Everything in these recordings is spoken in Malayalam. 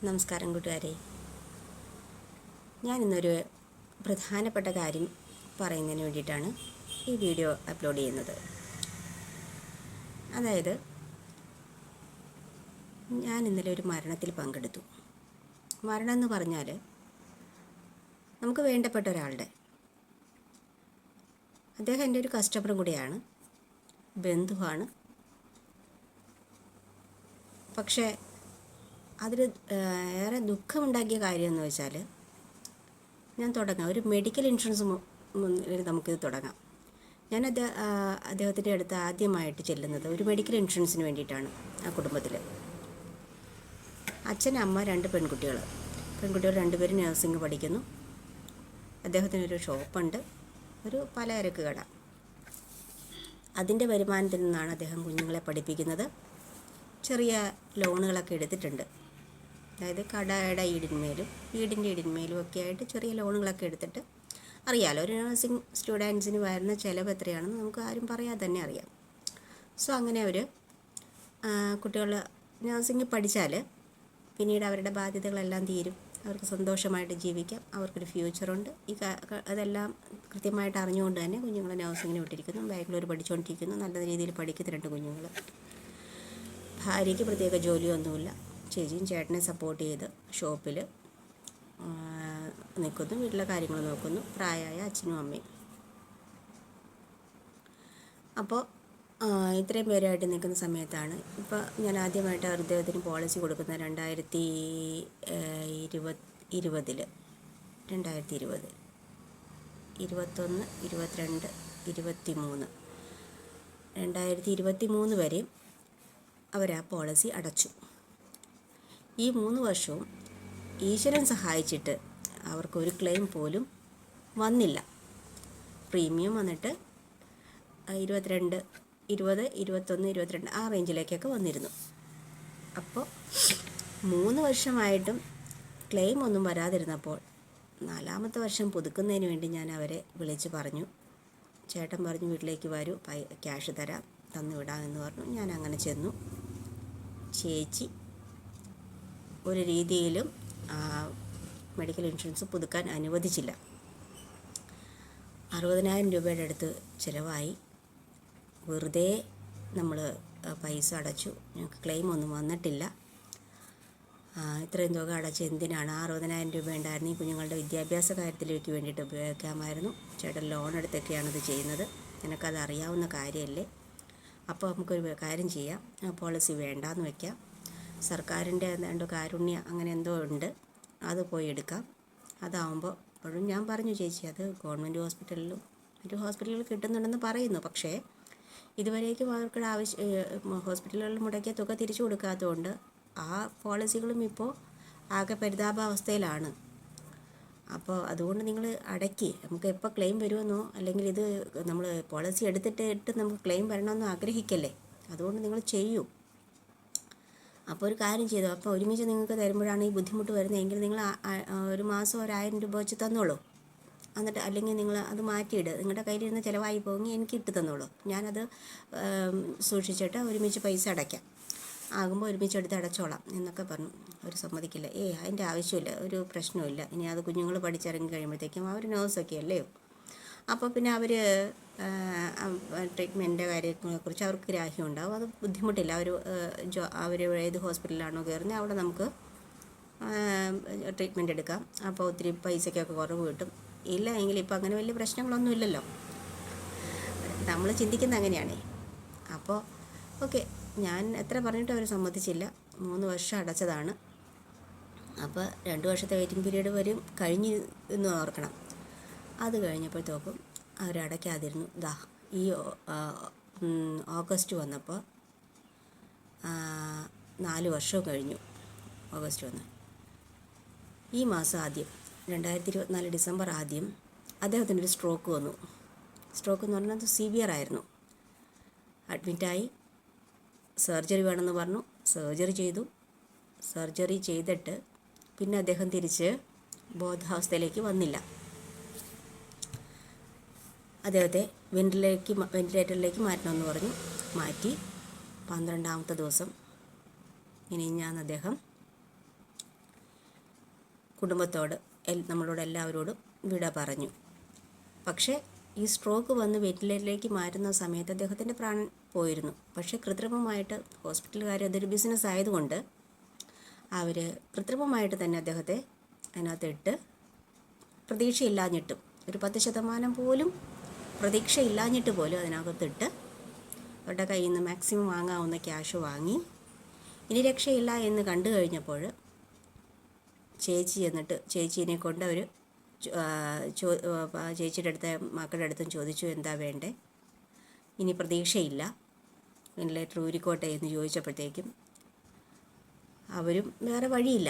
നമസ്കാരം കൂട്ടുകാരെ. ഞാനിന്നൊരു പ്രധാനപ്പെട്ട കാര്യം പറയുന്നതിന് വേണ്ടിയിട്ടാണ് ഈ വീഡിയോ അപ്ലോഡ് ചെയ്യുന്നത്. അതായത്, ഞാൻ ഇന്നലെ ഒരു മരണത്തിൽ പങ്കെടുത്തു. മരണം എന്ന് പറഞ്ഞാൽ നമുക്ക് വേണ്ടപ്പെട്ട ഒരാളുടെ, അദ്ദേഹം എൻ്റെ ഒരു കസ്റ്റമറും കൂടിയാണ്, ബന്ധുവാണ്. പക്ഷേ അതിൽ ഏറെ ദുഃഖമുണ്ടാക്കിയ കാര്യമെന്ന് വെച്ചാൽ, ഞാൻ തുടങ്ങാം ഒരു മെഡിക്കൽ ഇൻഷുറൻസ് നമുക്കിത് തുടങ്ങാം. ഞാൻ അദ്ദേഹത്തിൻ്റെ അടുത്ത് ആദ്യമായിട്ട് ചെല്ലുന്നത് ഒരു മെഡിക്കൽ ഇൻഷുറൻസിന് വേണ്ടിയിട്ടാണ്. ആ കുടുംബത്തിൽ അച്ഛൻ, അമ്മ, 2 പെൺകുട്ടികൾ രണ്ടുപേരും നഴ്സിംഗ് പഠിക്കുന്നു. അദ്ദേഹത്തിനൊരു ഷോപ്പുണ്ട്, ഒരു പലചരക്ക് കട. അതിൻ്റെ വരുമാനത്തിൽ നിന്നാണ് അദ്ദേഹം കുഞ്ഞുങ്ങളെ പഠിപ്പിക്കുന്നത്. ചെറിയ ലോണുകളൊക്കെ എടുത്തിട്ടുണ്ട്. അതായത് കടയുടെ വീടിൻ്റെ ഈടിന്മേലും ഒക്കെ ആയിട്ട് ചെറിയ ലോണുകളൊക്കെ എടുത്തിട്ട്, അറിയാമല്ലോ ഒരു നഴ്സിംഗ് സ്റ്റുഡൻസിന് വരുന്ന ചിലവ് എത്രയാണെന്ന് നമുക്ക് ആരും പറയാതെ തന്നെ അറിയാം. സോ അങ്ങനെ അവർ കുട്ടികൾ നഴ്സിംഗ് പഠിച്ചാൽ പിന്നീട് അവരുടെ ബാധ്യതകളെല്ലാം തീരും, അവർക്ക് സന്തോഷമായിട്ട് ജീവിക്കാം, അവർക്കൊരു ഫ്യൂച്ചറുണ്ട്. അതെല്ലാം കൃത്യമായിട്ട് അറിഞ്ഞുകൊണ്ട് തന്നെ കുഞ്ഞുങ്ങളെ നഴ്സിങ്ങിന് വിട്ടിരിക്കുന്നു. ബാംഗ്ലൂർ പഠിച്ചുകൊണ്ടിരിക്കുന്നു. നല്ല രീതിയിൽ പഠിക്കുന്ന 2 കുഞ്ഞുങ്ങൾ. ഭാര്യയ്ക്ക് പ്രത്യേക ജോലിയൊന്നുമില്ല. ചേച്ചിയും ചേട്ടനെ സപ്പോർട്ട് ചെയ്ത് ഷോപ്പിൽ നിൽക്കുന്നു, വീട്ടിലെ കാര്യങ്ങൾ നോക്കുന്നു. പ്രായമായ അച്ഛനും അമ്മയും. അപ്പോൾ ഇത്രയും പേരായിട്ട് നിൽക്കുന്ന സമയത്താണ് ഇപ്പോൾ ഞാൻ ആദ്യമായിട്ട് അദ്ദേഹത്തിന് പോളിസി കൊടുക്കുന്നത് 2020 2020 21, 22, 23 2023 വരെ അവർ ആ പോളിസി അടച്ചു. ഈ 3 വർഷവും ഈശ്വരൻ സഹായിച്ചിട്ട് അവർക്കൊരു ക്ലെയിം പോലും വന്നില്ല. പ്രീമിയം വന്നിട്ട് 22, 20, 21, 22 ആ റേഞ്ചിലേക്കൊക്കെ വന്നിരുന്നു. അപ്പോൾ 3 വർഷമായിട്ടും ക്ലെയിം ഒന്നും വരാതിരുന്നപ്പോൾ 4ാമത്തെ വർഷം പുതുക്കുന്നതിന് വേണ്ടി ഞാൻ അവരെ വിളിച്ച് പറഞ്ഞു. ചേട്ടൻ പറഞ്ഞു വീട്ടിലേക്ക് വരൂ, ക്യാഷ് തരാം, തന്നു വിടാമെന്ന് പറഞ്ഞു. ഞാൻ അങ്ങനെ ചെന്നു. ചേച്ചി ഒരു രീതിയിലും മെഡിക്കൽ ഇൻഷുറൻസ് പുതുക്കാൻ അനുവദിച്ചില്ല. 60,000 രൂപയുടെ അടുത്ത് ചിലവായി. വെറുതെ നമ്മൾ പൈസ അടച്ചു, ഞങ്ങൾക്ക് ക്ലെയിം ഒന്നും വന്നിട്ടില്ല. ഇത്രയും തുക അടച്ച് എന്തിനാണ്? 60,000 രൂപ ഉണ്ടായിരുന്നു, ഈ കുഞ്ഞുങ്ങളുടെ വിദ്യാഭ്യാസ കാര്യത്തിലേക്ക് വേണ്ടിയിട്ട് ഉപയോഗിക്കാമായിരുന്നു. ചേട്ടൻ ലോൺ എടുത്തൊക്കെയാണ് ഇത് ചെയ്യുന്നത്, നിനക്കത് അറിയാവുന്ന കാര്യമല്ലേ. അപ്പോൾ നമുക്കൊരു കാര്യം ചെയ്യാം, പോളിസി വേണ്ടാന്ന് വയ്ക്കാം. സർക്കാരിൻ്റെ എന്തോ കാരുണ്യ അങ്ങനെ എന്തോ ഉണ്ട്, അത് പോയി എടുക്കാം. അതാവുമ്പോൾ അപ്പോഴും ഞാൻ പറഞ്ഞു, ചേച്ചി അത് ഗവൺമെൻറ് ഹോസ്പിറ്റലിലും മറ്റു ഹോസ്പിറ്റലുകൾ കിട്ടുന്നുണ്ടെന്ന് പറയുന്നു. പക്ഷേ ഇതുവരേക്കും അവർക്കുള്ള ഹോസ്പിറ്റലുകളിൽ മുടക്കിയ തുക തിരിച്ചു കൊടുക്കാത്തതുകൊണ്ട് ആ പോളിസികളും ഇപ്പോൾ ആകെ പരിതാപാവസ്ഥയിലാണ്. അപ്പോൾ അതുകൊണ്ട് നിങ്ങൾ അടയ്ക്ക്, നമുക്ക് എപ്പോൾ ക്ലെയിം വരുമെന്നോ അല്ലെങ്കിൽ ഇത് നമ്മൾ പോളിസി എടുത്തിട്ട് നമുക്ക് ക്ലെയിം വരണമെന്നോ ആഗ്രഹിക്കല്ലേ, അതുകൊണ്ട് നിങ്ങൾ ചെയ്യൂ. അപ്പോൾ ഒരു കാര്യം ചെയ്തു, അപ്പോൾ ഒരുമിച്ച് നിങ്ങൾക്ക് തരുമ്പോഴാണ് ഈ ബുദ്ധിമുട്ട് വരുന്നതെങ്കിൽ നിങ്ങൾ ഒരു മാസം 1,000 രൂപ വെച്ച് തന്നോളൂ. എന്നിട്ട് അല്ലെങ്കിൽ നിങ്ങൾ അത് മാറ്റിയിട്, നിങ്ങളുടെ കയ്യിലിരുന്ന് ചിലവായി പോകി എനിക്ക് ഇട്ട് തന്നോളൂ, ഞാനത് സൂക്ഷിച്ചിട്ട് ഒരുമിച്ച് പൈസ അടയ്ക്കാം, ആകുമ്പോൾ ഒരുമിച്ച് എടുത്ത് അടച്ചോളാം എന്നൊക്കെ പറഞ്ഞു. അവർ സമ്മതിക്കില്ല. അതിൻ്റെ ആവശ്യമില്ല, ഒരു പ്രശ്നമില്ല, ഇനി അത് കുഞ്ഞുങ്ങൾ പഠിച്ചിറങ്ങി കഴിയുമ്പോഴത്തേക്കും അവർ നേഴ്സൊക്കെ അല്ലേ. അപ്പോൾ പിന്നെ അവർ ട്രീറ്റ്മെൻറ്റിൻ്റെ കാര്യങ്ങളെക്കുറിച്ച് അവർക്ക് ഗ്രാഹ്യം ഉണ്ടാവും, അത് ബുദ്ധിമുട്ടില്ല. അവർ ഏത് ഹോസ്പിറ്റലിലാണോ കയറുന്നത് അവിടെ നമുക്ക് ട്രീറ്റ്മെൻറ്റ് എടുക്കാം. അപ്പോൾ ഒത്തിരി പൈസയ്ക്കൊക്കെ കുറവ് കിട്ടും. ഇല്ല എങ്കിൽ ഇപ്പോൾ അങ്ങനെ വലിയ പ്രശ്നങ്ങളൊന്നും ഇല്ലല്ലോ, നമ്മൾ ചിന്തിക്കുന്നത് അങ്ങനെയാണേ. അപ്പോൾ ഓക്കെ, ഞാൻ എത്ര പറഞ്ഞിട്ട് അവർ സമ്മതിച്ചില്ല. 3 വർഷം അടച്ചതാണ്. അപ്പോൾ 2 വർഷത്തെ വെയിറ്റിംഗ് പീരീഡ് വരും കഴിഞ്ഞ് എന്ന് ഓർക്കണം. അത് കഴിഞ്ഞപ്പോഴത്തേക്കും അവരടയ്ക്കാതിരുന്നു. ഈ ഓഗസ്റ്റ് വന്നപ്പോൾ 4 വർഷവും കഴിഞ്ഞു. ഓഗസ്റ്റ് വന്ന് ഈ മാസം ആദ്യം 2024 ഡിസംബർ ആദ്യം അദ്ദേഹത്തിനൊരു സ്ട്രോക്ക് വന്നു. സ്ട്രോക്ക് എന്ന് പറഞ്ഞാൽ അത് സിവിയർ ആയിരുന്നു. അഡ്മിറ്റായി, സർജറി വേണമെന്ന് പറഞ്ഞു. സർജറി ചെയ്തു. സർജറി ചെയ്തിട്ട് പിന്നെ അദ്ദേഹം തിരിച്ച് ബോധാവസ്ഥയിലേക്ക് വന്നില്ല. അദ്ദേഹത്തെ വെന്റിലേറ്ററിലേക്ക് മാറ്റണമെന്ന് പറഞ്ഞു. മാറ്റി. 12ാമത്തെ ദിവസം ഇനി ഞാൻ അദ്ദേഹം കുടുംബത്തോട് നമ്മളോട് എല്ലാവരോടും വിട പറഞ്ഞു. പക്ഷേ ഈ സ്ട്രോക്ക് വന്ന് വെന്റിലേറ്ററിലേക്ക് മാറ്റുന്ന സമയത്ത് അദ്ദേഹത്തിൻ്റെ പ്രാണൻ പോയിരുന്നു. പക്ഷേ കൃത്രിമമായിട്ട് ഹോസ്പിറ്റലുകാർ അതൊരു ബിസിനസ് ആയതുകൊണ്ട് അവർ കൃത്രിമമായിട്ട് തന്നെ അദ്ദേഹത്തെ അതിനകത്തിട്ട് പ്രതീക്ഷയില്ലാഞ്ഞിട്ടും ഒരു 10% പോലും പ്രതീക്ഷയില്ലാഞ്ഞിട്ട് പോലും അതിനകത്തിട്ട് അവരുടെ കയ്യിൽ നിന്ന് മാക്സിമം വാങ്ങാവുന്ന ക്യാഷ് വാങ്ങി ഇനി രക്ഷയില്ല എന്ന് കണ്ടു കഴിഞ്ഞപ്പോൾ ചേച്ചി എന്നിട്ട് ചേച്ചീനെ കൊണ്ട് അവർ ചേച്ചിയുടെ അടുത്ത മക്കളുടെ അടുത്തും ചോദിച്ചു എന്താ വേണ്ടേ, ഇനി പ്രതീക്ഷയില്ല, വെന്റിലേറ്റർ ഊരിക്കോട്ടെ എന്ന് ചോദിച്ചപ്പോഴത്തേക്കും അവരും വേറെ വഴിയില്ല,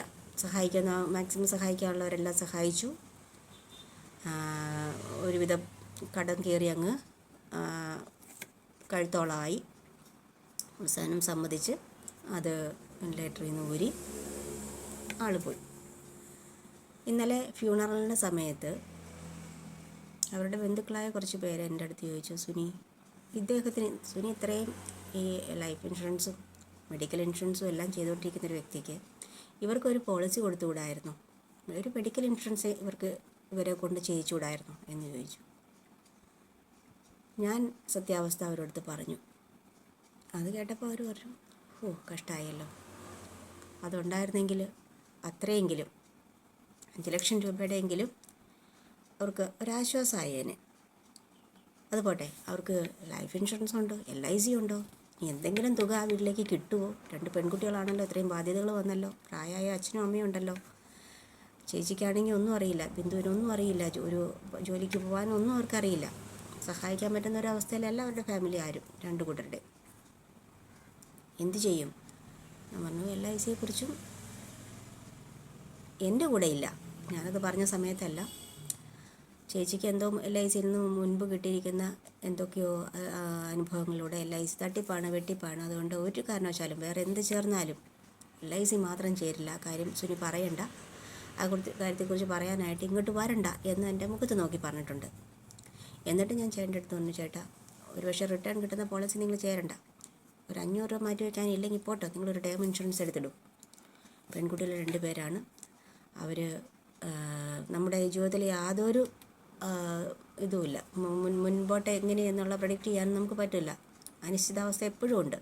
മാക്സിമം സഹായിക്കാനുള്ളവരെല്ലാം സഹായിച്ചു. ഒരുവിധം കടം കയറി അങ്ങ് കഴുത്തോളമായി. അവസാനം സമ്മതിച്ച് അത് വെന്റിലേറ്ററിൽ നിന്ന് ഊരി ആൾ പോയി. ഇന്നലെ ഫ്യൂണറലിൻ്റെ സമയത്ത് അവരുടെ ബന്ധുക്കളായ കുറച്ച് പേര് എൻ്റെ അടുത്ത് ചോദിച്ചു, സുനി ഇത്രയും ഈ ലൈഫ് ഇൻഷുറൻസും മെഡിക്കൽ ഇൻഷുറൻസും എല്ലാം ചെയ്തുകൊണ്ടിരിക്കുന്ന ഒരു വ്യക്തിക്ക് ഇവർക്കൊരു പോളിസി കൊടുത്തുകൂടായിരുന്നു, ഒരു മെഡിക്കൽ ഇൻഷുറൻസ് ഇവരെ കൊണ്ട് ചെയ്യിച്ചുകൂടായിരുന്നു എന്ന് ചോദിച്ചു. ഞാൻ സത്യാവസ്ഥ അവരോടത്ത് പറഞ്ഞു. അത് കേട്ടപ്പോൾ അവർ പറഞ്ഞു, കഷ്ടമായല്ലോ, അതുണ്ടായിരുന്നെങ്കിൽ അത്രയെങ്കിലും 5 ലക്ഷം രൂപയുടെയെങ്കിലും അവർക്ക് ഒരാശ്വാസമായേനെ. അതുപോട്ടെ, അവർക്ക് ലൈഫ് ഇൻഷുറൻസ് ഉണ്ടോ, LIC ഉണ്ടോ, എന്തെങ്കിലും തുക ആ വീട്ടിലേക്ക് കിട്ടുമോ? 2 പെൺകുട്ടികളാണല്ലോ, ഇത്രയും ബാധ്യതകൾ വന്നല്ലോ, പ്രായമായ അച്ഛനും അമ്മയും ഉണ്ടല്ലോ. ചേച്ചിക്കാണെങ്കിൽ ഒന്നും അറിയില്ല, ബിന്ദുവിനൊന്നും അറിയില്ല, ഒരു ജോലിക്ക് പോകാനൊന്നും അവർക്കറിയില്ല. സഹായിക്കാൻ പറ്റുന്ന ഒരവസ്ഥയിലല്ല അവരുടെ ഫാമിലി ആരും, 2 കൂട്ടരുടെ. എന്തു ചെയ്യും? ഞാൻ പറഞ്ഞു LICയെക്കുറിച്ചും എൻ്റെ കൂടെ ഇല്ല, ഞാനത് പറഞ്ഞ സമയത്തല്ല. ചേച്ചിക്ക് എന്തോ LICയിൽ നിന്ന് മുൻപ് കിട്ടിയിരിക്കുന്ന എന്തൊക്കെയോ അനുഭവങ്ങളിലൂടെ LIC തട്ടിപ്പാണ്, വെട്ടിപ്പാണ്. അതുകൊണ്ട് ഒരു കാരണവശാലും വേറെ എന്ത് ചേർന്നാലും LIC മാത്രം ചേരില്ല. കാര്യം സുനി പറയണ്ട, ആ കാര്യത്തെക്കുറിച്ച് പറയാനായിട്ട് ഇങ്ങോട്ട് വരണ്ട എന്ന് എൻ്റെ മുഖത്ത് നോക്കി പറഞ്ഞിട്ടുണ്ട്. എന്നിട്ട് ഞാൻ ചേട്ടൻ്റെ അടുത്ത് പറഞ്ഞു, ചേട്ടാ ഒരു പക്ഷേ റിട്ടേൺ കിട്ടുന്ന പോളിസി നിങ്ങൾ ചേരണ്ട, ഒരു 500 രൂപ മാറ്റി വയ്ക്കാൻ ഇല്ലെങ്കിൽ പോട്ടോ, നിങ്ങളൊരു ടേം ഇൻഷുറൻസ് എടുത്തിടും. പെൺകുട്ടികൾ 2 പേരാണ്. അവർ നമ്മുടെ ജീവിതത്തിൽ യാതൊരു ഇതുമില്ല, മുൻപോട്ട് എങ്ങനെയെന്നുള്ള പ്രഡിക്റ്റ് ചെയ്യാൻ നമുക്ക് പറ്റില്ല, അനിശ്ചിതാവസ്ഥ എപ്പോഴും ഉണ്ട്.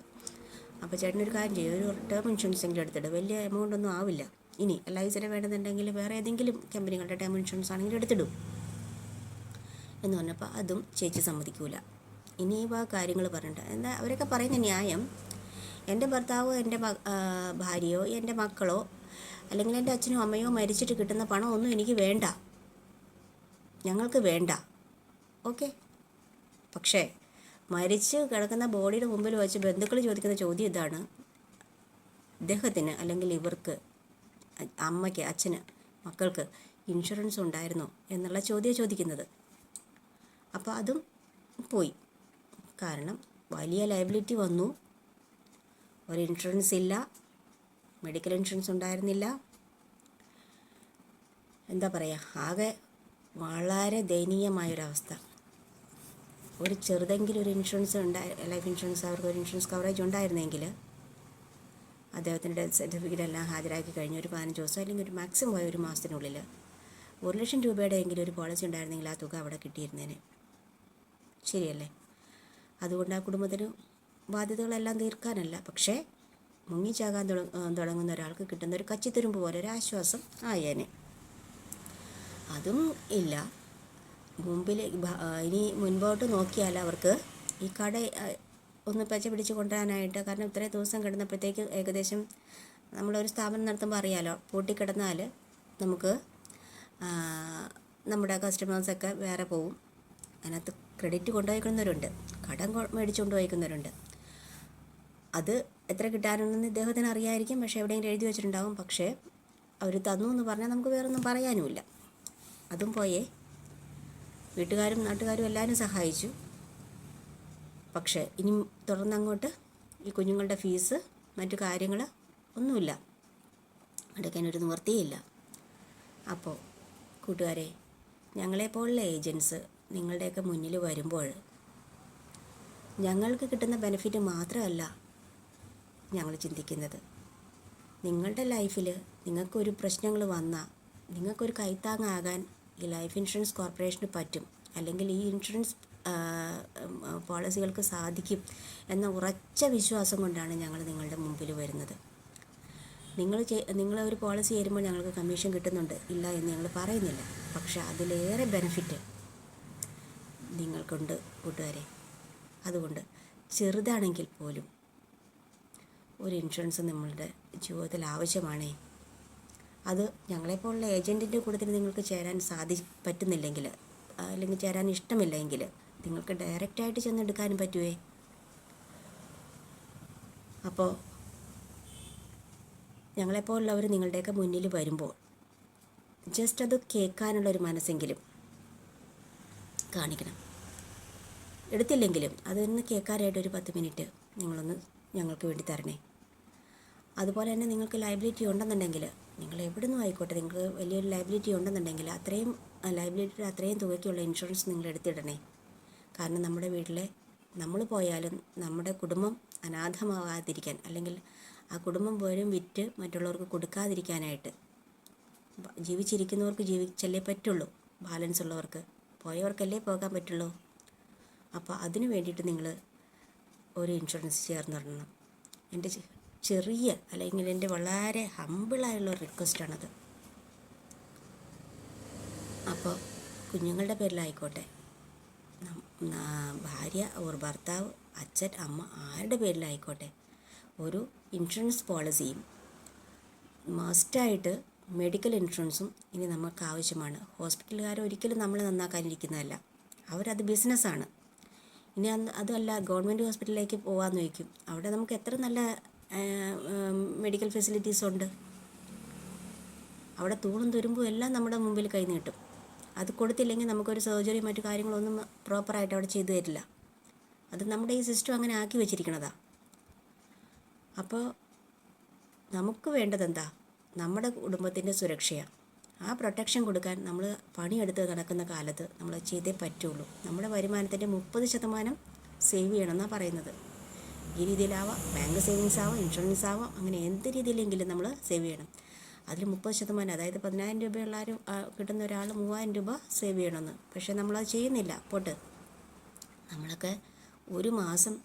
അപ്പോൾ ചേട്ടനൊരു കാര്യം ചെയ്യും, ഒരു ടേം ഇൻഷുറൻസ് എങ്കിലും എടുത്തിട്ട്, വലിയ എമൗണ്ട് ഒന്നും ആവില്ല. ഇനി LICയുടെ വേണമെന്നുണ്ടെങ്കിൽ വേറെ ഏതെങ്കിലും കമ്പനികളുടെ ടേം ഇൻഷുറൻസ് ആണെങ്കിൽ എടുത്തിടും എന്ന് പറഞ്ഞപ്പോൾ അതും ചേച്ചി സമ്മതിക്കൂല. ഇനി ഈ കാര്യങ്ങൾ പറഞ്ഞിട്ട് എന്താ അവരൊക്കെ പറയുന്ന ന്യായം, എൻ്റെ ഭർത്താവോ എൻ്റെ ഭാര്യയോ എൻ്റെ മക്കളോ അല്ലെങ്കിൽ എൻ്റെ അച്ഛനോ അമ്മയോ മരിച്ചിട്ട് കിട്ടുന്ന പണമൊന്നും എനിക്ക് വേണ്ട, ഞങ്ങൾക്ക് വേണ്ട. ഓക്കെ, പക്ഷേ മരിച്ച് കിടക്കുന്ന ബോഡിയുടെ മുമ്പിൽ വെച്ച് ബന്ധുക്കൾ ചോദിക്കുന്ന ചോദ്യം ഇതാണ്, ഇദ്ദേഹത്തിന് അല്ലെങ്കിൽ ഇവർക്ക്, അമ്മയ്ക്ക്, അച്ഛന്, മക്കൾക്ക് ഇൻഷുറൻസ് ഉണ്ടായിരുന്നോ എന്നുള്ള ചോദിക്കുന്നത്. അപ്പോൾ അതും പോയി. കാരണം വലിയ ലയബിലിറ്റി വന്നു, ഒരു ഇൻഷുറൻസ് ഇല്ല, മെഡിക്കൽ ഇൻഷുറൻസ് ഉണ്ടായിരുന്നില്ല. എന്താ പറയുക, ആകെ വളരെ ദയനീയമായൊരവസ്ഥ. ഒരു ചെറുതെങ്കിലും ഒരു ഇൻഷുറൻസ് ലൈഫ് ഇൻഷുറൻസ്, അവർക്ക് ഒരു ഇൻഷുറൻസ് കവറേജ് ഉണ്ടായിരുന്നെങ്കിൽ അദ്ദേഹത്തിൻ്റെ ഡെത്ത് സർട്ടിഫിക്കറ്റ് എല്ലാം ഹാജരാക്കി കഴിഞ്ഞ് ഒരു 15 ദിവസം അല്ലെങ്കിൽ ഒരു മാക്സിമം ഒരു മാസത്തിനുള്ളിൽ 1 ലക്ഷം രൂപയുടെ എങ്കിലും ഒരു പോളിസി ഉണ്ടായിരുന്നെങ്കിൽ ആ തുക അവിടെ കിട്ടിയിരുന്നേനെ. ശരിയല്ലേ? അതുകൊണ്ട് ആ കുടുംബത്തിന് ബാധ്യതകളെല്ലാം തീർക്കാനല്ല, പക്ഷേ മുങ്ങിച്ചാകാൻ തുടങ്ങുന്ന ഒരാൾക്ക് കിട്ടുന്ന ഒരു കച്ചിത്തുരുമ്പ് പോലെ ഒരു ആശ്വാസം ആയേനെ. അതും ഇല്ല. ഇനി മുൻപോട്ട് നോക്കിയാൽ അവർക്ക് ഈ കട ഒന്ന് പച്ച പിടിച്ച് കൊണ്ടുവരാനായിട്ട്, കാരണം ഇത്രയും ദിവസം കിടന്നപ്പോഴത്തേക്ക് ഏകദേശം നമ്മളൊരു സ്ഥാപനം നടത്തുമ്പോൾ അറിയാലോ, പൂട്ടിക്കിടന്നാൽ നമുക്ക് നമ്മുടെ കസ്റ്റമേഴ്സൊക്കെ വേറെ പോവും. അതിനകത്ത് ക്രെഡിറ്റ് കൊണ്ടുപോയിക്കുന്നവരുണ്ട്, കടം മേടിച്ചുകൊണ്ട് പോയിക്കുന്നവരുണ്ട്. അത് എത്ര കിട്ടാനുണ്ടെന്ന് ഇദ്ദേഹത്തിന് അറിയാമായിരിക്കും, പക്ഷേ എവിടെയെങ്കിലും എഴുതി വെച്ചിട്ടുണ്ടാകും. പക്ഷേ അവർ തന്നു എന്ന് പറഞ്ഞാൽ നമുക്ക് വേറൊന്നും പറയാനുമില്ല. അതും പോയേ. വീട്ടുകാരും നാട്ടുകാരും എല്ലാവരും സഹായിച്ചു. പക്ഷേ ഇനി തുടർന്നങ്ങോട്ട് ഈ കുഞ്ഞുങ്ങളുടെ ഫീസ്, മറ്റു കാര്യങ്ങൾ ഒന്നുമില്ല, അടയ്ക്കാനൊരു നിവൃത്തിയില്ല. അപ്പോൾ കൂട്ടുകാരെ, ഞങ്ങളെപ്പോലുള്ള ഏജൻസ് നിങ്ങളുടെയൊക്കെ മുന്നിൽ വരുമ്പോൾ ഞങ്ങൾക്ക് കിട്ടുന്ന ബെനിഫിറ്റ് മാത്രമല്ല ഞങ്ങൾ ചിന്തിക്കുന്നത്. നിങ്ങളുടെ ലൈഫിൽ നിങ്ങൾക്കൊരു പ്രശ്നങ്ങൾ വന്നാൽ നിങ്ങൾക്കൊരു കൈത്താങ്ങാകാൻ ഈ ലൈഫ് ഇൻഷുറൻസ് കോർപ്പറേഷന് പറ്റും, അല്ലെങ്കിൽ ഈ ഇൻഷുറൻസ് പോളിസികൾക്ക് സാധിക്കും എന്ന ഉറച്ച വിശ്വാസം കൊണ്ടാണ് ഞങ്ങൾ നിങ്ങളുടെ മുമ്പിൽ വരുന്നത്. നിങ്ങൾ ഒരു പോളിസി ചേരുമ്പോൾ ഞങ്ങൾക്ക് കമ്മീഷൻ കിട്ടുന്നുണ്ട്, ഇല്ല എന്ന് ഞങ്ങൾ പറയുന്നില്ല. പക്ഷെ അതിലേറെ ബെനിഫിറ്റ് നിങ്ങൾക്കുണ്ട് കൂട്ടുകാരെ. അതുകൊണ്ട് ചെറുതാണെങ്കിൽ പോലും ഒരു ഇൻഷുറൻസ് നമ്മളുടെ ജീവിതത്തിൽ ആവശ്യമാണേ. അത് ഞങ്ങളെപ്പോലുള്ള ഏജൻറ്റിൻ്റെ കൂട്ടത്തിൽ നിങ്ങൾക്ക് ചേരാൻ പറ്റുന്നില്ലെങ്കിൽ, അല്ലെങ്കിൽ ചേരാൻ ഇഷ്ടമില്ലെങ്കിൽ നിങ്ങൾക്ക് ഡയറക്റ്റായിട്ട് ചെന്നെടുക്കാനും പറ്റുമേ. അപ്പോൾ ഞങ്ങളെപ്പോലുള്ളവർ നിങ്ങളുടെയൊക്കെ മുന്നിൽ വരുമ്പോൾ ജസ്റ്റ് അത് കേൾക്കാനുള്ളൊരു മനസ്സെങ്കിലും കാണിക്കണം. എടുത്തില്ലെങ്കിലും അതൊന്ന് കേൾക്കാനായിട്ടൊരു 10 മിനിറ്റ് നിങ്ങളൊന്ന് ഞങ്ങൾക്ക് വേണ്ടി തരണേ. അതുപോലെ തന്നെ നിങ്ങൾക്ക് ലയബിലിറ്റി ഉണ്ടെന്നുണ്ടെങ്കിൽ, നിങ്ങൾ എവിടെ നിന്നും ആയിക്കോട്ടെ, നിങ്ങൾക്ക് വലിയൊരു ലയബിലിറ്റി ഉണ്ടെന്നുണ്ടെങ്കിൽ അത്രയും ലയബിലിറ്റിയുടെ അത്രയും തുകയ്ക്കുള്ള ഇൻഷുറൻസ് നിങ്ങൾ എടുത്തിടണേ. കാരണം നമ്മുടെ വീട്ടിലെ നമ്മൾ പോയാലും നമ്മുടെ കുടുംബം അനാഥമാകാതിരിക്കാൻ, അല്ലെങ്കിൽ ആ കുടുംബം പോലും വിറ്റ് മറ്റുള്ളവർക്ക് കൊടുക്കാതിരിക്കാനായിട്ട്, ജീവിച്ചിരിക്കുന്നവർക്ക് ജീവിച്ചല്ലേ പറ്റുള്ളൂ, ബാലൻസ് ഉള്ളവർക്ക് പോയവർക്കല്ലേ പോകാൻ പറ്റുള്ളൂ. അപ്പോൾ അതിന് വേണ്ടിയിട്ട് നിങ്ങൾ ഒരു ഇൻഷുറൻസ് ചേർന്നിടണം. എൻ്റെ ചെറിയ, അല്ലെങ്കിൽ എൻ്റെ വളരെ ഹമ്പിളായുള്ളൊരു റിക്വസ്റ്റാണത്. അപ്പോൾ കുഞ്ഞുങ്ങളുടെ പേരിലായിക്കോട്ടെ, ഭാര്യ ഓർ ഭർത്താവ്, അച്ഛൻ, അമ്മ, ആരുടെ പേരിലായിക്കോട്ടെ, ഒരു ഇൻഷുറൻസ് പോളിസിയും മസ്റ്റായിട്ട് മെഡിക്കൽ ഇൻഷുറൻസും ഇനി നമുക്ക് ആവശ്യമാണ്. ഹോസ്പിറ്റലുകാർ ഒരിക്കലും നമ്മളെ നന്നാക്കാനിരിക്കുന്നതല്ല, അവരത് ബിസിനസ്സാണ്. ഇനി അതുമല്ല, ഗവൺമെൻറ് ഹോസ്പിറ്റലിലേക്ക് പോകാമെന്ന് ചോദിക്കും. അവിടെ നമുക്ക് എത്ര നല്ല മെഡിക്കൽ ഫെസിലിറ്റീസ് ഉണ്ട്. അവിടെ തൂണും തുരുമ്പും എല്ലാം നമ്മുടെ മുമ്പിൽ കൈ നീട്ടും. അത് കൊടുത്തില്ലെങ്കിൽ നമുക്കൊരു സർജറി മറ്റു കാര്യങ്ങളൊന്നും പ്രോപ്പറായിട്ട് അവിടെ ചെയ്തു തരില്ല. അത് നമ്മുടെ ഈ സിസ്റ്റം അങ്ങനെ ആക്കി വെച്ചിരിക്കണതാണ്. അപ്പോൾ നമുക്ക് വേണ്ടതെന്താ? നമ്മുടെ കുടുംബത്തിൻ്റെ സുരക്ഷയാണ്. ആ പ്രൊട്ടക്ഷൻ കൊടുക്കാൻ നമ്മൾ പണിയെടുത്ത് നടക്കുന്ന കാലത്ത് നമ്മൾ ചെയ്തേ പറ്റുള്ളൂ. നമ്മുടെ വരുമാനത്തിൻ്റെ 30% സേവ് ചെയ്യണമെന്നാണ് പറയുന്നത്. ഈ രീതിയിലാവാം, ബാങ്ക് സേവിങ്സ് ആവാം, ഇൻഷുറൻസ് ആവാം, അങ്ങനെ എന്ത് രീതിയിലെങ്കിലും നമ്മൾ സേവ് ചെയ്യണം. അതിൽ 30%, അതായത് 10,000 രൂപയുള്ള കിട്ടുന്ന ഒരാൾ 3,000 രൂപ സേവ് ചെയ്യണമെന്ന്. പക്ഷേ നമ്മളത് ചെയ്യുന്നില്ല. പോട്ട് നമ്മളൊക്കെ ഒരു മാസം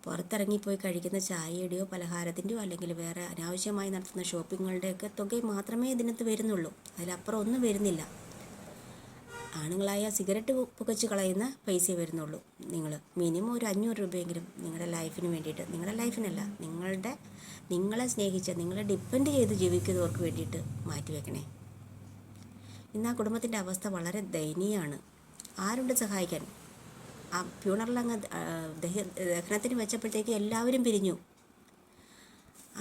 പുറത്തിറങ്ങിപ്പോയി കഴിക്കുന്ന ചായയുടെയോ പലഹാരത്തിൻ്റെയോ അല്ലെങ്കിൽ വേറെ അനാവശ്യമായി നടത്തുന്ന ഷോപ്പിങ്ങുകളുടെയൊക്കെ തുക മാത്രമേ ഇതിനകത്ത് വരുന്നുള്ളൂ. അതിലപ്പുറം ഒന്നും വരുന്നില്ല. ആണുങ്ങളായ സിഗരറ്റ് പുകച്ച് കളയുന്ന പൈസയെ വരുന്നുള്ളൂ. നിങ്ങൾ മിനിമം ഒരു 500 രൂപയെങ്കിലും നിങ്ങളുടെ ലൈഫിന് വേണ്ടിയിട്ട്, നിങ്ങളുടെ ലൈഫിനല്ല, നിങ്ങളെ സ്നേഹിച്ച, നിങ്ങളെ ഡിപ്പെൻഡ് ചെയ്ത് ജീവിക്കുന്നവർക്ക് വേണ്ടിയിട്ട് മാറ്റി വയ്ക്കണേ. ഇന്ന് ആ കുടുംബത്തിൻ്റെ അവസ്ഥ വളരെ ദയനീയമാണ്. ആരുണ്ട് സഹായിക്കാൻ? ആ ഫ്യൂണറലങ്ങ് ദഹനത്തിന് വെച്ചപ്പോഴത്തേക്ക് എല്ലാവരും പിരിഞ്ഞു.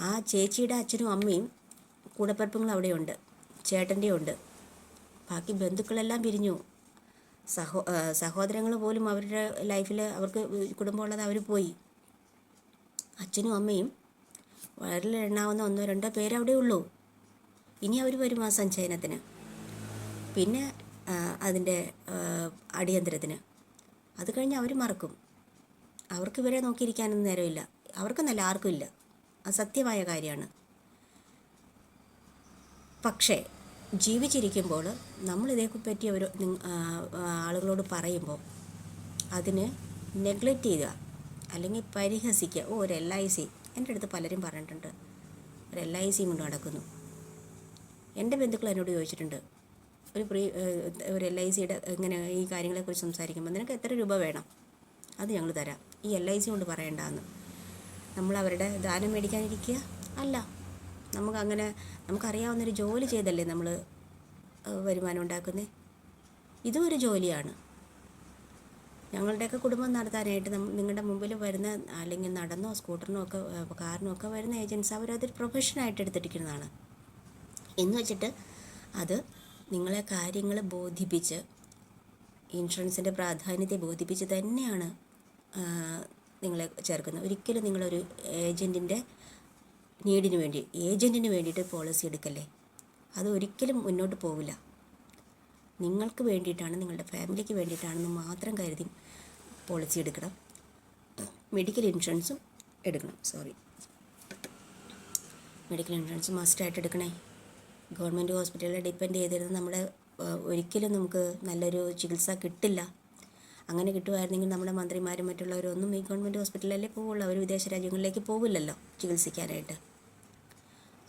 ആ ചേച്ചിയുടെ അച്ഛനും അമ്മയും കൂടപ്പിറപ്പുകളും അവിടെയുണ്ട്, ചേട്ടൻ്റെ ഉണ്ട്, ബാക്കി ബന്ധുക്കളെല്ലാം പിരിഞ്ഞു. സഹോദരങ്ങൾ പോലും അവരുടെ ലൈഫിൽ അവർക്ക് കുടുംബമുള്ളത് അവർ പോയി. അച്ഛനും അമ്മയും വയറിലെണ്ണാവുന്ന 1-2 പേരവിടെ ഉള്ളൂ. ഇനി അവർ വരും ആ സഞ്ചയനത്തിന്, പിന്നെ അതിൻ്റെ അടിയന്തരത്തിന്. അത് കഴിഞ്ഞ് അവർ മറക്കും. അവർക്ക് ഇവരെ നോക്കിയിരിക്കാനൊന്നും നേരമില്ല. അവർക്കെന്നല്ല, ആർക്കും ഇല്ല. അത് സത്യമായ കാര്യമാണ്. പക്ഷേ ജീവിച്ചിരിക്കുമ്പോൾ നമ്മളിതേപ്പറ്റി ആളുകളോട് പറയുമ്പോൾ അതിന് നെഗ്ലക്റ്റ് ചെയ്യുക, അല്ലെങ്കിൽ പരിഹസിക്കുക. ഒരു LIC, എൻ്റെ അടുത്ത് പലരും പറഞ്ഞിട്ടുണ്ട്, ഒരു LIC കൊണ്ട് നടക്കുന്നു. എൻ്റെ ബന്ധുക്കൾ എന്നോട് ചോദിച്ചിട്ടുണ്ട്, ഒരു LICയുടെ ഇങ്ങനെ ഈ കാര്യങ്ങളെക്കുറിച്ച് സംസാരിക്കുമ്പോൾ നിനക്ക് എത്ര രൂപ വേണം, അത് ഞങ്ങൾ തരാം, ഈ LIC കൊണ്ട് പറയണ്ടെന്ന്. നമ്മൾ അവരുടെ ദാനം മേടിക്കാനിരിക്കുക അല്ല. നമുക്കറിയാവുന്നൊരു ജോലി ചെയ്തല്ലേ നമ്മൾ വരുമാനം ഉണ്ടാക്കുന്നത്. ഇതും ഒരു ജോലിയാണ്. ഞങ്ങളുടെയൊക്കെ കുടുംബം നടത്താനായിട്ട് നിങ്ങളുടെ മുമ്പിൽ വരുന്ന, അല്ലെങ്കിൽ നടന്നോ സ്കൂട്ടറിനോ ഒക്കെ കാറിനോ ഒക്കെ വരുന്ന ഏജൻസ്, അവരതൊരു പ്രൊഫഷനായിട്ട് എടുത്തിരിക്കുന്നതാണ്. എന്ന് വെച്ചിട്ട് അത് നിങ്ങളെ കാര്യങ്ങൾ ബോധിപ്പിച്ച്, ഇൻഷുറൻസിൻ്റെ പ്രാധാന്യത്തെ ബോധിപ്പിച്ച് തന്നെയാണ് നിങ്ങളെ ചേർക്കുന്നത്. ഒരിക്കലും നിങ്ങളൊരു ഏജൻറ്റിന് വേണ്ടിയിട്ട് പോളിസി എടുക്കല്ലേ. അത് ഒരിക്കലും മുന്നോട്ട് പോവില്ല. നിങ്ങൾക്ക് വേണ്ടിയിട്ടാണ്, നിങ്ങളുടെ ഫാമിലിക്ക് വേണ്ടിയിട്ടാണെന്ന് മാത്രം കരുതി പോളിസി എടുക്കണം. മെഡിക്കൽ ഇൻഷുറൻസും എടുക്കണം. മെഡിക്കൽ ഇൻഷുറൻസ് മസ്റ്റായിട്ട് എടുക്കണേ. ഗവൺമെൻറ് ഹോസ്പിറ്റലിൽ ഡിപ്പെൻഡ് ചെയ്തിരുന്ന് നമ്മുടെ ഒരിക്കലും നമുക്ക് നല്ലൊരു ചികിത്സ കിട്ടില്ല. അങ്ങനെ കിട്ടുമായിരുന്നെങ്കിൽ നമ്മുടെ മന്ത്രിമാരും മറ്റുള്ളവരൊന്നും ഈ ഗവൺമെൻറ് ഹോസ്പിറ്റലിലല്ലേ പോവുള്ളൂ. അവർ വിദേശ രാജ്യങ്ങളിലേക്ക് പോവില്ലല്ലോ ചികിത്സിക്കാനായിട്ട്.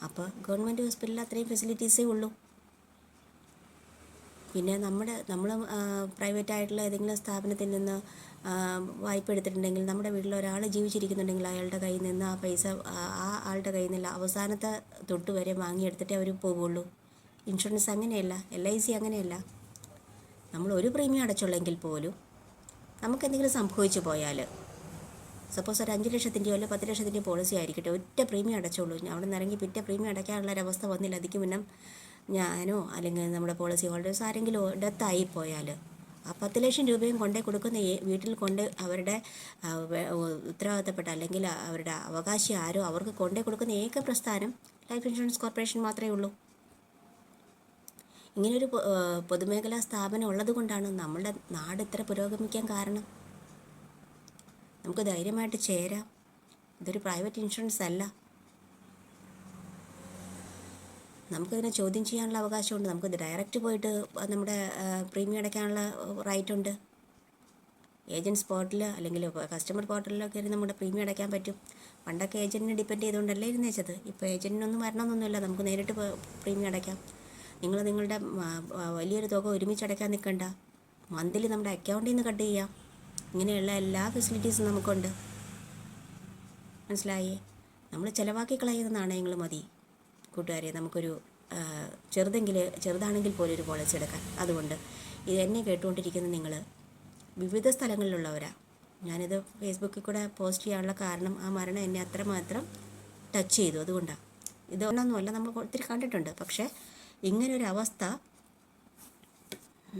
അപ്പോൾ ഗവൺമെൻറ് ഹോസ്പിറ്റലിൽ അത്രയും ഫെസിലിറ്റീസേ ഉള്ളൂ. പിന്നെ നമ്മൾ പ്രൈവറ്റ് ആയിട്ടുള്ള ഏതെങ്കിലും സ്ഥാപനത്തിൽ നിന്ന് വായ്പ എടുത്തിട്ടുണ്ടെങ്കിൽ, നമ്മുടെ വീട്ടിൽ ഒരാൾ ജീവിച്ചിരിക്കുന്നുണ്ടെങ്കിൽ അയാളുടെ കയ്യിൽ നിന്ന് ആ പൈസ ആ ആളുടെ കയ്യിൽ നിന്നില്ല അവസാനത്തെ തൊട്ട് വരെ വാങ്ങിയെടുത്തിട്ടേ അവർ പോവുള്ളൂ. ഇൻഷുറൻസ് അങ്ങനെയല്ല, LIC അങ്ങനെയല്ല. നമ്മൾ ഒരു പ്രീമിയം അടച്ചുള്ളെങ്കിൽ പോലും നമുക്കെന്തെങ്കിലും സംഭവിച്ചു പോയാൽ, സപ്പോസ് ഒരു 5 ലക്ഷത്തിൻ്റെയോ അല്ല 10 ലക്ഷത്തിൻ്റെയോ പോളിസി ആയിരിക്കട്ടെ, ഒറ്റ പ്രീമിയം അടച്ചുള്ളൂ, അവിടെ നിന്ന് ഇറങ്ങി പിറ്റേ പ്രീമിയം അടയ്ക്കാനുള്ളൊരവസ്ഥ വന്നില്ല. അതിക്ക് മുന്നേ ഞാനോ അല്ലെങ്കിൽ നമ്മുടെ പോളിസി ഹോൾഡേഴ്സ് ആരെങ്കിലും ഡെത്തായി പോയാൽ ആ 10 ലക്ഷം രൂപയും കൊണ്ടേ കൊടുക്കുന്ന വീട്ടിൽ കൊണ്ട് അവരുടെ ഉത്തരവാദിത്തപ്പെട്ട അല്ലെങ്കിൽ അവരുടെ അവകാശി ആരോ അവർക്ക് കൊണ്ടേ കൊടുക്കുന്ന ഏക പ്രസ്ഥാനം ലൈഫ് ഇൻഷുറൻസ് കോർപ്പറേഷൻ മാത്രമേ ഉള്ളൂ. ഇങ്ങനൊരു പൊതുമേഖലാ സ്ഥാപനം ഉള്ളത് കൊണ്ടാണ് നമ്മുടെ നാട് ഇത്ര പുരോഗമിക്കാൻ കാരണം. നമുക്ക് ധൈര്യമായിട്ട് ചേരാം. ഇതൊരു പ്രൈവറ്റ് ഇൻഷുറൻസ് അല്ല. നമുക്കിതിനെ ചോദ്യം ചെയ്യാനുള്ള അവകാശമുണ്ട്. നമുക്ക് ഡയറക്റ്റ് പോയിട്ട് നമ്മുടെ പ്രീമിയം അടയ്ക്കാനുള്ള റൈറ്റ് ഉണ്ട്. ഏജൻറ്റ്സ് പോർട്ടൽ അല്ലെങ്കിൽ കസ്റ്റമർ പോർട്ടലിലൊക്കെ കയറി നമ്മുടെ പ്രീമിയം അടയ്ക്കാൻ പറ്റും. പണ്ടൊക്കെ ഏജൻറ്റിനെ ഡിപ്പെൻഡ് ചെയ്തുകൊണ്ടല്ലേ ഇരുന്നേച്ചത്. ഇപ്പോൾ ഏജൻറ്റിനൊന്നും വരണമെന്നൊന്നുമില്ല, നമുക്ക് നേരിട്ട് പ്രീമിയം അടയ്ക്കാം. നിങ്ങളുടെ വലിയൊരു തുക ഒരുമിച്ച് അടയ്ക്കാൻ നിൽക്കണ്ട, മന്ത്ലി നമ്മുടെ അക്കൗണ്ടിൽ നിന്ന് കട്ട് ചെയ്യാം. ഇങ്ങനെയുള്ള എല്ലാ ഫെസിലിറ്റീസും നമുക്കുണ്ട്. മനസ്സിലായേ? നമ്മൾ ചിലവാക്കി കളയുന്ന നാണയങ്ങൾ മതി കൂട്ടുകാരെ നമുക്കൊരു ചെറുതാണെങ്കിൽ പോലും ഒരു പോളിസി എടുക്കാൻ. അതുകൊണ്ട് ഇത് എന്നെ കേട്ടുകൊണ്ടിരിക്കുന്ന നിങ്ങൾ വിവിധ സ്ഥലങ്ങളിലുള്ളവരാ. ഞാനിത് ഫേസ്ബുക്കിൽ കൂടെ പോസ്റ്റ് ചെയ്യാനുള്ള കാരണം ആ മരണം എന്നെ അത്രമാത്രം ടച്ച് ചെയ്തു. അതുകൊണ്ടാണ്. ഇതൊന്നൊന്നുമല്ല, നമ്മൾ ഒത്തിരി കണ്ടിട്ടുണ്ട്. പക്ഷേ ഇങ്ങനൊരവസ്ഥ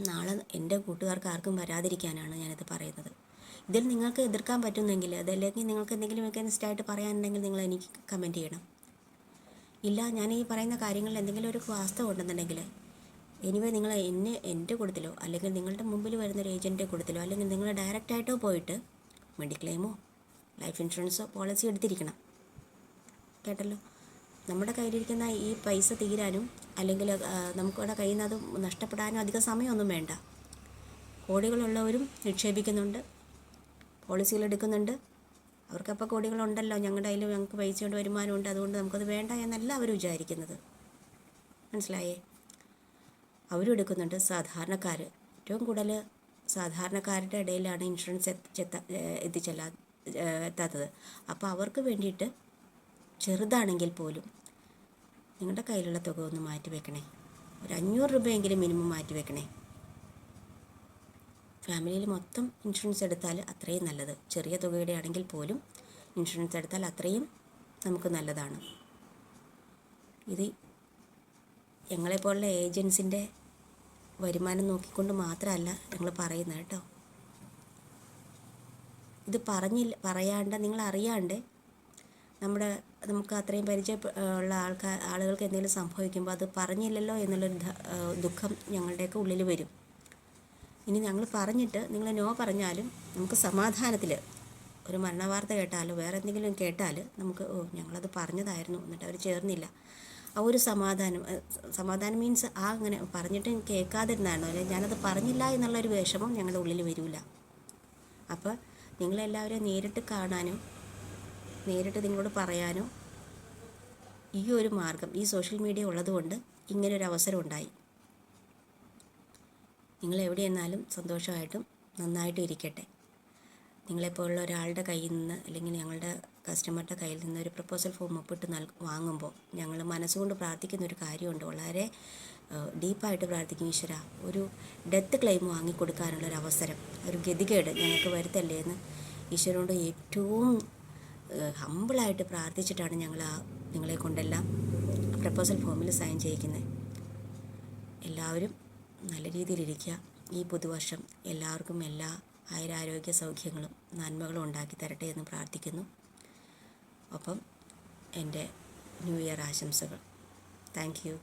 നാളെ എൻ്റെ കൂട്ടുകാർക്ക് ആർക്കും വരാതിരിക്കാനാണ് ഞാനിത് പറയുന്നത്. ഇതിൽ നിങ്ങൾക്ക് എതിർക്കാൻ പറ്റുന്നെങ്കിൽ, അതല്ലെങ്കിൽ നിങ്ങൾക്ക് എന്തെങ്കിലും എഗൈൻസ്റ്റായിട്ട് പറയാനുണ്ടെങ്കിൽ നിങ്ങൾ എനിക്ക് കമൻറ്റ് ചെയ്യണം. ഇല്ല, ഞാൻ ഈ പറയുന്ന കാര്യങ്ങളിൽ എന്തെങ്കിലും ഒരു വാസ്തവം ഉണ്ടെന്നുണ്ടെങ്കിൽ എനിവേ നിങ്ങൾ എൻ്റെ കൂട്ടത്തിലോ അല്ലെങ്കിൽ നിങ്ങളുടെ മുമ്പിൽ വരുന്നൊരു ഏജൻറ്റിൻ്റെ കൂട്ടത്തിലോ അല്ലെങ്കിൽ നിങ്ങൾ ഡയറക്റ്റായിട്ടോ പോയിട്ട് മെഡിക്ലെയിമോ ലൈഫ് ഇൻഷുറൻസോ പോളിസി എടുത്തിരിക്കണം. കേട്ടല്ലോ? നമ്മുടെ കയ്യിലിരിക്കുന്ന ഈ പൈസ തീരാനും അല്ലെങ്കിൽ നമുക്കവിടെ കയ്യിൽ നിന്ന് അത് നഷ്ടപ്പെടാനും അധികം സമയമൊന്നും വേണ്ട. കോടികളുള്ളവരും നിക്ഷേപിക്കുന്നുണ്ട്, പോളിസികൾ എടുക്കുന്നുണ്ട്. അവർക്കപ്പോൾ കോടികളുണ്ടല്ലോ, ഞങ്ങളുടെ കയ്യിൽ ഞങ്ങൾക്ക് പൈസ കൊണ്ട് വരുമാനമുണ്ട്, അതുകൊണ്ട് നമുക്കത് വേണ്ട എന്നല്ല അവർ വിചാരിക്കുന്നത്. മനസ്സിലായേ? അവരും എടുക്കുന്നുണ്ട്. സാധാരണക്കാർ ഏറ്റവും കൂടുതൽ സാധാരണക്കാരുടെ ഇടയിലാണ് ഇൻഷുറൻസ് എത്താത്തത്. അപ്പോൾ അവർക്ക് വേണ്ടിയിട്ട് ചെറുതാണെങ്കിൽ പോലും നിങ്ങളുടെ കയ്യിലുള്ള തുക ഒന്ന് മാറ്റി വെക്കണേ. ഒരു 500 രൂപയെങ്കിലും മിനിമം മാറ്റി വെക്കണേ. ഫാമിലിയിൽ മൊത്തം ഇൻഷുറൻസ് എടുത്താൽ അത്രയും നല്ലത്. ചെറിയ തുകയുടെ ആണെങ്കിൽ പോലും ഇൻഷുറൻസ് എടുത്താൽ അത്രയും നമുക്ക് നല്ലതാണ്. ഇത് ഞങ്ങളെപ്പോലുള്ള ഏജൻസിൻ്റെ വരുമാനം നോക്കിക്കൊണ്ട് മാത്രമല്ല ഞങ്ങൾ പറയുന്നത് കേട്ടോ. ഇത് പറയാണ്ട് നിങ്ങൾ അറിയാണ്ട് നമുക്ക് അത്രയും പരിചയമുള്ള ആളുകൾക്ക് എന്തെങ്കിലും സംഭവിക്കുമ്പോൾ അത് പറഞ്ഞില്ലല്ലോ എന്നുള്ളൊരു ദുഃഖം ഞങ്ങളുടെയൊക്കെ ഉള്ളിൽ വരും. ഇനി ഞങ്ങൾ പറഞ്ഞിട്ട് നിങ്ങൾ നോ പറഞ്ഞാലും നമുക്ക് സമാധാനത്തിൽ ഒരു മരണവാർത്ത കേട്ടാലോ വേറെ എന്തെങ്കിലും കേട്ടാൽ നമുക്ക് ഞങ്ങളത് പറഞ്ഞതായിരുന്നു എന്നിട്ട് അവർ ചേർന്നില്ല, ആ ഒരു സമാധാനം മീൻസ് അങ്ങനെ പറഞ്ഞിട്ട് കേൾക്കാതിരുന്നായിരുന്നു, അല്ലെങ്കിൽ ഞാനത് പറഞ്ഞില്ല എന്നുള്ളൊരു വിഷമം ഞങ്ങളുടെ ഉള്ളിൽ വരില്ല. അപ്പോൾ നിങ്ങളെല്ലാവരും നേരിട്ട് കാണാനും നേരിട്ട് നിങ്ങളോട് പറയാനോ ഈ ഒരു മാർഗം, ഈ സോഷ്യൽ മീഡിയ ഉള്ളതുകൊണ്ട് ഇങ്ങനൊരു അവസരം ഉണ്ടായി. നിങ്ങൾ എവിടെ നിന്നാലും സന്തോഷമായിട്ടും നന്നായിട്ടും ഇരിക്കട്ടെ. നിങ്ങളെപ്പോലുള്ള ഒരാളുടെ കയ്യിൽ നിന്ന് അല്ലെങ്കിൽ ഞങ്ങളുടെ കസ്റ്റമറുടെ കയ്യിൽ നിന്ന് ഒരു പ്രപ്പോസൽ ഫോം ഒപ്പിട്ട് വാങ്ങുമ്പോൾ ഞങ്ങൾ മനസ്സുകൊണ്ട് പ്രാർത്ഥിക്കുന്നൊരു കാര്യമുണ്ട്, വളരെ ഡീപ്പായിട്ട് പ്രാർത്ഥിക്കും. ഈശ്വര, ഒരു ഡെത്ത് ക്ലെയിം വാങ്ങിക്കൊടുക്കാനുള്ളൊരവസരം, ഒരു ഗതികേട് ഞങ്ങൾക്ക് വരുത്തല്ലേ എന്ന് ഈശ്വരനോട് ഏറ്റവും ഹമ്പിളായിട്ട് പ്രാർത്ഥിച്ചിട്ടാണ് ഞങ്ങൾ നിങ്ങളെ കൊണ്ടെല്ലാം പ്രപ്പോസൽ ഫോമിൽ സൈൻ ചെയ്യിക്കുന്നത്. എല്ലാവരും നല്ല രീതിയിലിരിക്കുക. ഈ പുതുവർഷം എല്ലാവർക്കും എല്ലാ ആയുരാരോഗ്യ സൗഖ്യങ്ങളും നന്മകളും ഉണ്ടാക്കി തരട്ടെ എന്ന് പ്രാർത്ഥിക്കുന്നു. ഒപ്പം എൻ്റെ ന്യൂ ഇയർ ആശംസകൾ. Thank you.